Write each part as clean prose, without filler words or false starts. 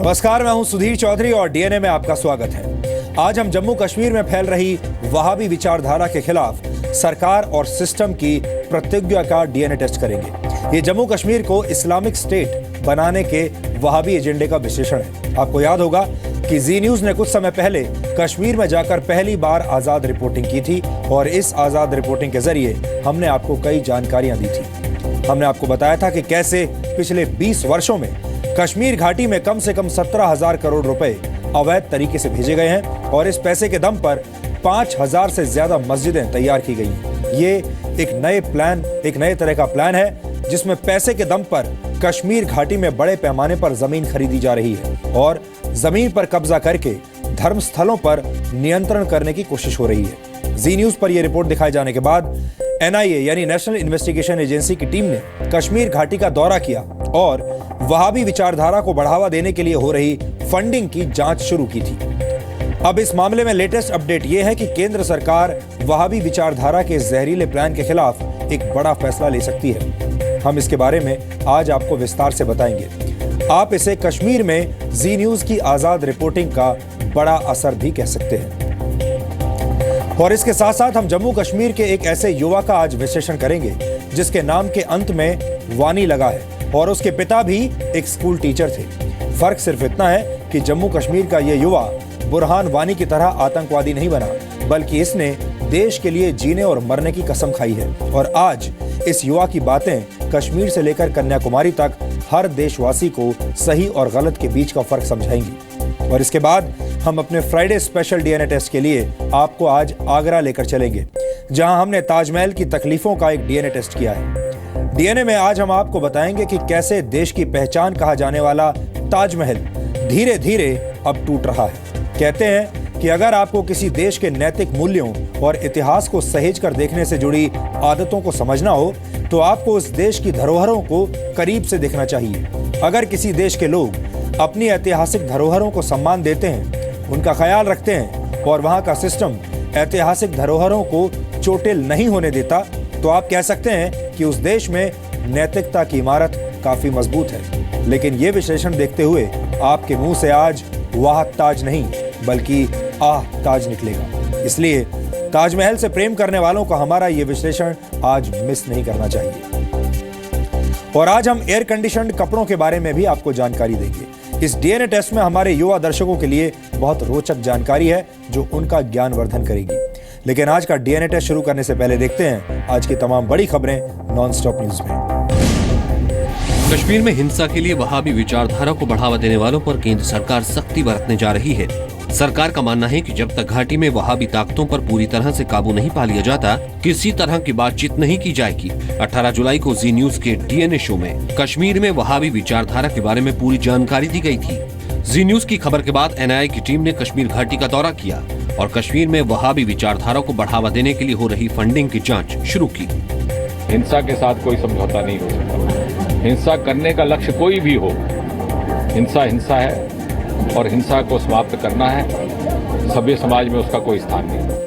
नमस्कार, मैं हूं सुधीर चौधरी और डीएनए में आपका स्वागत है। आज हम जम्मू कश्मीर में फैल रही वहाबी विचारधारा के खिलाफ सरकार और सिस्टम की प्रतिज्ञा का डीएनए टेस्ट करेंगे। ये जम्मू कश्मीर को इस्लामिक स्टेट बनाने के वहाबी एजेंडे का विश्लेषण है। आपको याद होगा कि जी न्यूज ने कुछ समय पहले कश्मीर में जाकर पहली बार आजाद रिपोर्टिंग की थी और इस आजाद रिपोर्टिंग के जरिए हमने आपको कई जानकारियां दी थी। हमने आपको बताया था कि कैसे पिछले 20 वर्षों में कश्मीर घाटी में कम से कम 17,000 करोड़ रुपए अवैध तरीके से भेजे गए हैं और इस पैसे के दम पर 5,000 से ज्यादा मस्जिदें तैयार की गई हैं। ये एक नए तरह का प्लान है जिसमें पैसे के दम पर कश्मीर घाटी में बड़े पैमाने पर जमीन खरीदी जा रही है और जमीन पर कब्जा करके धर्म स्थलों पर नियंत्रण करने की कोशिश हो रही है। जी न्यूज पर यह रिपोर्ट दिखाए जाने के बाद एनआईए यानी नेशनल इन्वेस्टिगेशन एजेंसी की टीम ने कश्मीर घाटी का दौरा किया और वहाबी विचारधारा को बढ़ावा देने के लिए हो रही फंडिंग की जांच शुरू की थी। अब इस मामले में लेटेस्ट अपडेट यह है कि केंद्र सरकार वहाबी विचारधारा के जहरीले प्लान के खिलाफ एक बड़ा फैसला ले सकती है। हम इसके बारे में आज आपको विस्तार से बताएंगे। आप इसे कश्मीर में जी न्यूज की आजाद रिपोर्टिंग का बड़ा असर भी कह सकते हैं। और इसके साथ साथ हम जम्मू कश्मीर के एक ऐसे युवा का आज विश्लेषण करेंगे जिसके नाम के अंत में वानी लगा है और उसके पिता भी एक स्कूल टीचर थे। फर्क सिर्फ इतना है कि जम्मू कश्मीर का यह युवा बुरहान वानी की तरह आतंकवादी नहीं बना, बल्कि इसने देश के लिए जीने और मरने की कसम खाई है। और आज इस युवा की बातें कश्मीर से लेकर कन्याकुमारी तक हर देशवासी को सही और गलत के बीच का फर्क समझाएंगी। और इसके बाद हम अपने फ्राइडे स्पेशल डीएनए टेस्ट के लिए आपको आज आगरा लेकर चलेंगे, जहां हमने ताजमहल की तकलीफों का एक डीएनए टेस्ट किया है। डीएनए में आज हम आपको बताएंगे कि कैसे देश की पहचान कहा जाने वाला ताजमहल धीरे धीरे अब टूट रहा है। कहते हैं कि अगर आपको किसी देश के नैतिक मूल्यों और इतिहास को सहेज कर देखने से जुड़ी आदतों को समझना हो तो आपको उस देश की धरोहरों को करीब से देखना चाहिए। अगर किसी देश के लोग अपनी ऐतिहासिक धरोहरों को सम्मान देते हैं, उनका ख्याल रखते हैं और वहां का सिस्टम ऐतिहासिक धरोहरों को चोटिल नहीं होने देता, तो आप कह सकते हैं कि उस देश में नैतिकता की इमारत काफी मजबूत है। लेकिन ये विश्लेषण देखते हुए आपके मुंह से आज वाह ताज नहीं बल्कि आह ताज निकलेगा। इसलिए ताजमहल से प्रेम करने वालों को हमारा ये विश्लेषण आज मिस नहीं करना चाहिए। और आज हम एयर कंडीशनड कपड़ों के बारे में भी आपको जानकारी देंगे। इस डीएनए टेस्ट में हमारे युवा दर्शकों के लिए बहुत रोचक जानकारी है जो उनका ज्ञान वर्धन करेगी। लेकिन आज का डीएनए टेस्ट शुरू करने से पहले देखते हैं आज की तमाम बड़ी खबरें नॉनस्टॉप न्यूज में। कश्मीर में हिंसा के लिए वहाबी विचारधारा को बढ़ावा देने वालों पर केंद्र सरकार सख्ती बरतने जा रही है। सरकार का मानना है कि जब तक घाटी में वहाबी ताकतों पर पूरी तरह से काबू नहीं पा लिया जाता, किसी तरह की बातचीत नहीं की जाएगी। 18 जुलाई को जी न्यूज के डीएनए शो में कश्मीर में वहाबी विचारधारा के बारे में पूरी जानकारी दी गई थी। जी न्यूज की खबर के बाद एनआईए की टीम ने कश्मीर घाटी का दौरा किया और कश्मीर में वहाबी विचारधारा को बढ़ावा देने के लिए हो रही फंडिंग की जाँच शुरू की। हिंसा के साथ कोई समझौता नहीं हो सकता। हिंसा करने का लक्ष्य कोई भी हो, हिंसा हिंसा है और हिंसा को समाप्त करना है। सभ्य समाज में उसका कोई स्थान नहीं है।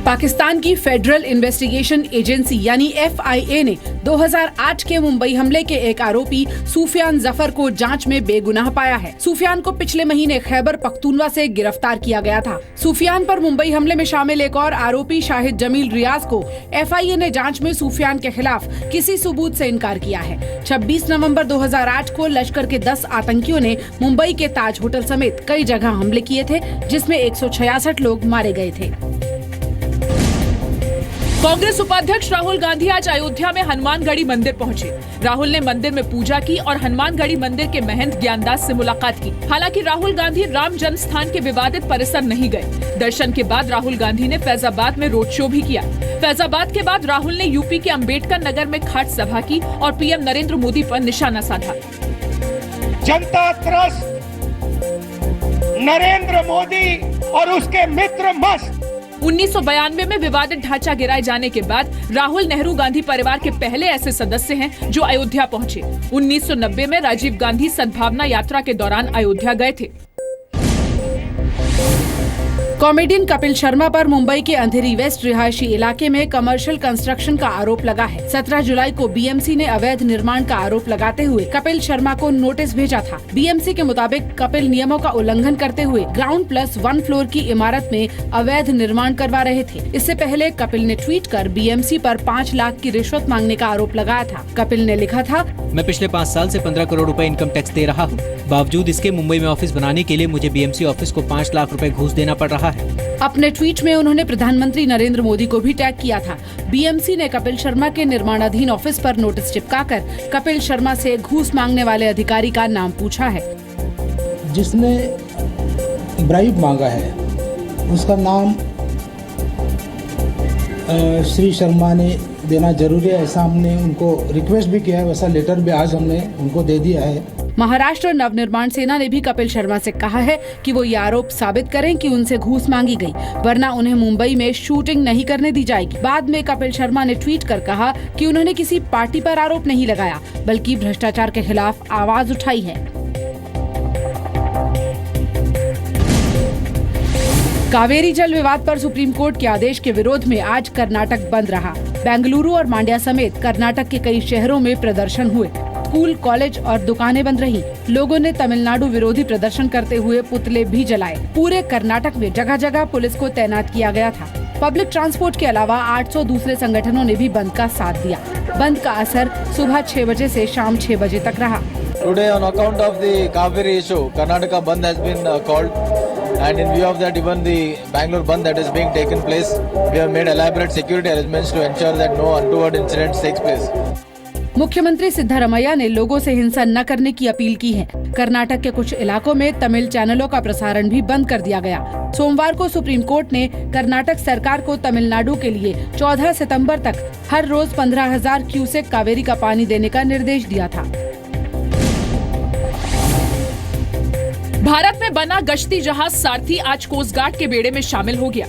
पाकिस्तान की फेडरल इन्वेस्टिगेशन एजेंसी यानी एफआईए ने 2008 के मुंबई हमले के एक आरोपी सूफियान जफर को जांच में बेगुनाह पाया है। सूफियान को पिछले महीने खैबर पख्तूनवा से गिरफ्तार किया गया था। सूफियान पर मुंबई हमले में शामिल एक और आरोपी शाहिद जमील रियाज को एफआईए ने जांच में सूफियान के खिलाफ किसी सबूत से इनकार किया है। 26 नवंबर 2008 को लश्कर के 10 आतंकियों ने मुंबई के ताज होटल समेत कई जगह हमले किए थे, जिसमें 166 लोग मारे गए थे। कांग्रेस उपाध्यक्ष राहुल गांधी आज अयोध्या में हनुमानगढ़ी मंदिर पहुंचे। राहुल ने मंदिर में पूजा की और हनुमानगढ़ी मंदिर के महंत ज्ञानदास से मुलाकात की। हालांकि राहुल गांधी राम जन्म स्थान के विवादित परिसर नहीं गए। दर्शन के बाद राहुल गांधी ने फैजाबाद में रोड शो भी किया। फैजाबाद के बाद राहुल ने यूपी के अंबेडकर नगर में खाट सभा की और पीएम नरेंद्र मोदी पर निशाना साधा। जनता त्रस्त, नरेंद्र मोदी और उसके मित्र मस्त। 1992 में विवादित ढांचा गिराए जाने के बाद राहुल नेहरू गांधी परिवार के पहले ऐसे सदस्य हैं जो अयोध्या पहुंचे। 1990 में राजीव गांधी सद्भावना यात्रा के दौरान अयोध्या गए थे। कॉमेडियन कपिल शर्मा पर मुंबई के अंधेरी वेस्ट रिहायशी इलाके में कमर्शियल कंस्ट्रक्शन का आरोप लगा है। 17 जुलाई को बीएमसी ने अवैध निर्माण का आरोप लगाते हुए कपिल शर्मा को नोटिस भेजा था। बीएमसी के मुताबिक कपिल नियमों का उल्लंघन करते हुए ग्राउंड प्लस 1 फ्लोर की इमारत में अवैध निर्माण करवा रहे थे। इससे पहले कपिल ने ट्वीट कर बीएमसी पर 5 लाख की रिश्वत मांगने का आरोप लगाया था। कपिल ने लिखा था, मैं पिछले 5 साल से 15 करोड़ रुपए इनकम टैक्स दे रहा हूँ। बावजूद इसके मुंबई में ऑफिस बनाने के लिए मुझे बीएमसी ऑफिस को 5 लाख रुपए घूस देना पड़ रहा है। अपने ट्वीट में उन्होंने प्रधानमंत्री नरेंद्र मोदी को भी टैग किया था। बीएमसी ने कपिल शर्मा के निर्माणाधीन ऑफिस पर नोटिस चिपकाकर कपिल शर्मा से घूस मांगने वाले अधिकारी का नाम पूछा है। जिसने ब्राइब मांगा है उसका नाम श्री शर्मा ने देना जरूरी है, ऐसा हमने उनको रिक्वेस्ट भी किया है। वैसा लेटर भी आज हमने उनको दे दिया है। महाराष्ट्र नवनिर्माण सेना ने भी कपिल शर्मा से कहा है कि वो ये आरोप साबित करें कि उनसे घूस मांगी गई, वरना उन्हें मुंबई में शूटिंग नहीं करने दी जाएगी। बाद में कपिल शर्मा ने ट्वीट कर कहा कि उन्होंने किसी पार्टी पर आरोप नहीं लगाया, बल्कि भ्रष्टाचार के खिलाफ आवाज उठाई है। कावेरी जल विवाद पर सुप्रीम कोर्ट के आदेश के विरोध में आज कर्नाटक बंद रहा। बेंगलुरु और मांड्या समेत कर्नाटक के कई शहरों में प्रदर्शन हुए। स्कूल, कॉलेज और दुकानें बंद रही। लोगों ने तमिलनाडु विरोधी प्रदर्शन करते हुए पुतले भी जलाए। पूरे कर्नाटक में जगह जगह पुलिस को तैनात किया गया था। पब्लिक ट्रांसपोर्ट के अलावा 800 दूसरे संगठनों ने भी बंद का साथ दिया। बंद का असर सुबह 6 बजे से शाम 6 बजे तक रहा। Today, on account of the Kaveri issue, Karnataka Bandh has been called, and in view of that, even the Bangalore Bandh that is being taken place, we have made elaborate security arrangements to ensure that no untoward incidents takes place. मुख्यमंत्री सिद्धारमैया ने लोगों से हिंसा न करने की appeal की है। कर्नाटक के कुछ इलाकों में तमिल चैनलों का प्रसारण भी बंद कर दिया गया। सोमवार को सुप्रीम कोर्ट ने कर्नाटक सरकार को तमिलनाडु के लिए 14 सितंबर तक हर रोज 15,000 क्यूसेक कावेरी का पानी देने का निर्देश दिया था। भारत में बना गश्ती जहाज सारथी आज कोस्ट गार्ड के बेड़े में शामिल हो गया।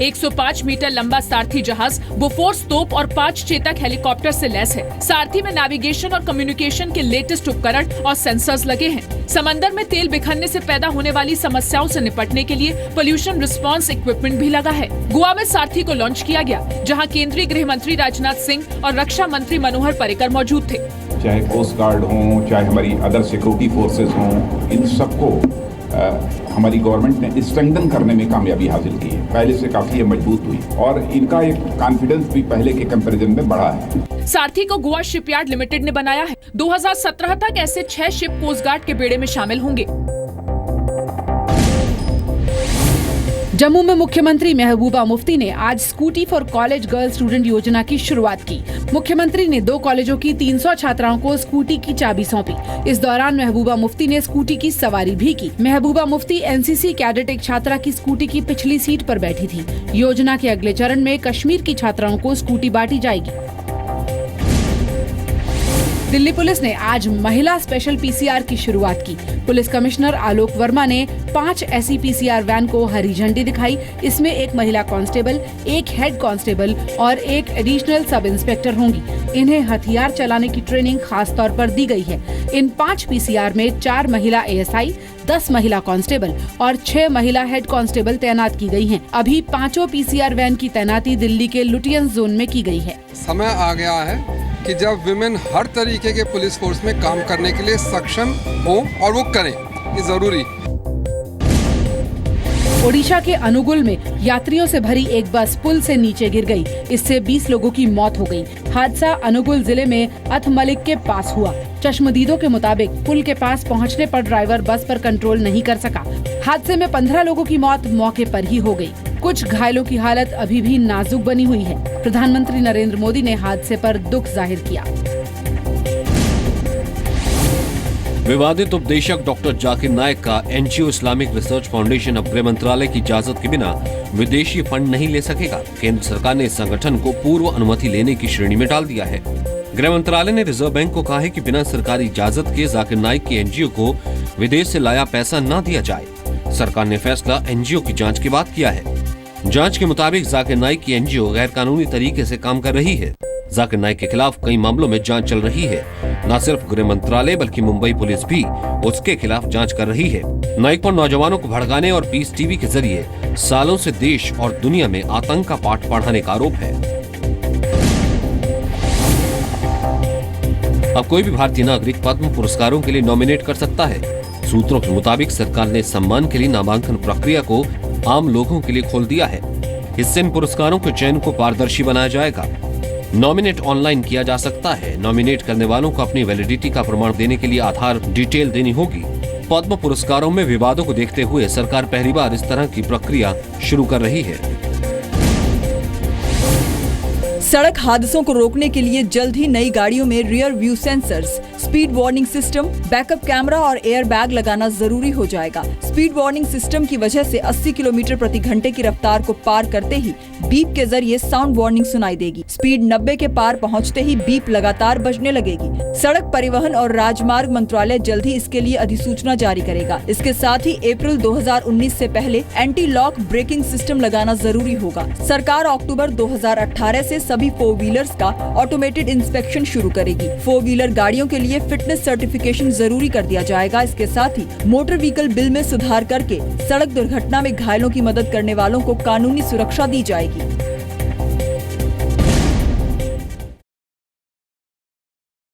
105 मीटर लंबा सारथी जहाज बोफोर्स तोप और 5 चेतक हेलीकॉप्टर से लैस है। सारथी में नेविगेशन और कम्युनिकेशन के लेटेस्ट उपकरण और सेंसर्स लगे हैं। समंदर में तेल बिखरने से पैदा होने वाली समस्याओं से निपटने के लिए पोल्यूशन रिस्पांस इक्विपमेंट भी लगा है। गोवा में सारथी को लॉन्च किया गया, जहां केंद्रीय गृह मंत्री राजनाथ सिंह और रक्षा मंत्री मनोहर पर्रिकर मौजूद थे। चाहे कोस्ट गार्ड हो, चाहे हमारी अदर सिक्योरिटी फोर्सेस हों, इन सबको हमारी गवर्नमेंट ने स्ट्रेंथन करने में कामयाबी हासिल की है। पहले से काफी मजबूत हुई और इनका एक कॉन्फिडेंस भी पहले के कंपैरिजन में बढ़ा है। सारथी को गोवा शिपयार्ड लिमिटेड ने बनाया है। 2017 तक ऐसे 6 शिप कोस्ट गार्ड के बेड़े में शामिल होंगे। जम्मू में मुख्यमंत्री महबूबा मुफ्ती ने आज scooty for college girl student योजना की शुरुआत की। मुख्यमंत्री ने 2 कॉलेजों की 300 छात्राओं को स्कूटी की चाबी सौंपी। इस दौरान महबूबा मुफ्ती ने स्कूटी की सवारी भी की। महबूबा मुफ्ती एनसीसी कैडेट एक छात्रा की स्कूटी की पिछली सीट पर बैठी थी। योजना के अगले चरण में कश्मीर की छात्राओं को स्कूटी बांटी जाएगी। दिल्ली पुलिस ने आज महिला स्पेशल पीसीआर की शुरुआत की। पुलिस कमिश्नर आलोक वर्मा ने 5 ऐसी पीसीआर वैन को हरी झंडी दिखाई। इसमें एक महिला कांस्टेबल, एक हेड कांस्टेबल और एक एडिशनल सब इंस्पेक्टर होंगी। इन्हें हथियार चलाने की ट्रेनिंग खास तौर पर दी गई है। इन 5 पीसीआर में 4 महिला एएसआई, 10 महिला कांस्टेबल और 6 महिला हेड कांस्टेबल तैनात की गई हैं। अभी 5 पीसीआर वैन की तैनाती दिल्ली के लुटियन जोन में की गई है। समय आ गया है कि जब विमेन हर तरीके के पुलिस फोर्स में काम करने के लिए सक्षम हो और वो करें, ये जरूरी। ओडिशा के अनुगुल में यात्रियों से भरी एक बस पुल से नीचे गिर गई। इससे 20 लोगों की मौत हो गई। हादसा अनुगुल जिले में अथमलिक के पास हुआ। चश्मदीदों के मुताबिक पुल के पास पहुंचने पर ड्राइवर बस पर कंट्रोल नहीं कर सका। हादसे में 15 लोगों की मौत मौके पर ही हो गई। कुछ घायलों की हालत अभी भी नाजुक बनी हुई है। प्रधानमंत्री नरेंद्र मोदी ने हादसे पर दुख जाहिर किया। विवादित उपदेशक डॉक्टर जाकिर नायक का एनजीओ इस्लामिक रिसर्च फाउंडेशन अब गृह मंत्रालय की इजाजत के बिना विदेशी फंड नहीं ले सकेगा। केंद्र सरकार ने इस संगठन को पूर्व अनुमति लेने की श्रेणी में डाल दिया है। गृह मंत्रालय ने रिजर्व बैंक को कहा है कि बिना सरकारी इजाजत के जाकिर नायक की एनजीओ को विदेश से लाया पैसा न दिया जाए। सरकार ने फैसला एनजीओ की जांच के बाद किया है। जांच के मुताबिक जाकिर नायक की एनजीओ गैर कानूनी तरीके से काम कर रही है। जाकिर नायक के खिलाफ कई मामलों में जांच चल रही है। न सिर्फ गृह मंत्रालय बल्कि मुंबई पुलिस भी उसके खिलाफ जांच कर रही है। नाइक पर नौजवानों को भड़काने और पीस टीवी के जरिए सालों से देश और दुनिया में आतंक का पाठ पढ़ाने का आरोप है। अब कोई भी भारतीय नागरिक पद्म पुरस्कारों के लिए नॉमिनेट कर सकता है। सूत्रों के मुताबिक सरकार ने सम्मान के लिए नामांकन प्रक्रिया को आम लोगों के लिए खोल दिया है। इससे इन पुरस्कारों के चयन को पारदर्शी बनाया जाएगा। नॉमिनेट ऑनलाइन किया जा सकता है। नॉमिनेट करने वालों को अपनी वैलिडिटी का प्रमाण देने के लिए आधार डिटेल देनी होगी। पद्म पुरस्कारों में विवादों को देखते हुए सरकार पहली बार इस तरह की प्रक्रिया शुरू कर रही है। सड़क हादसों को रोकने के लिए जल्द ही नई गाड़ियों में rear view sensors, speed warning system, backup camera और एयर बैग लगाना जरूरी हो जाएगा। स्पीड वार्निंग सिस्टम की वजह से 80 किलोमीटर प्रति घंटे की रफ्तार को पार करते ही बीप के जरिए साउंड वार्निंग सुनाई देगी। स्पीड 90 के पार पहुंचते ही बीप लगातार बजने लगेगी। सड़क परिवहन और राजमार्ग मंत्रालय जल्द ही इसके लिए अधिसूचना जारी करेगा। इसके साथ ही अप्रैल 2019 से पहले एंटी लॉक ब्रेकिंग सिस्टम लगाना जरूरी होगा। सरकार अक्टूबर 2018 से सभी 4 व्हीलर्स का ऑटोमेटेड इंस्पेक्शन शुरू करेगी। 4 व्हीलर गाड़ियों के लिए फिटनेस सर्टिफिकेशन जरूरी कर दिया जाएगा। इसके साथ ही मोटर व्हीकल बिल में सुधार करके सड़क दुर्घटना में घायलों की मदद करने वालों को कानूनी सुरक्षा दी जाएगी।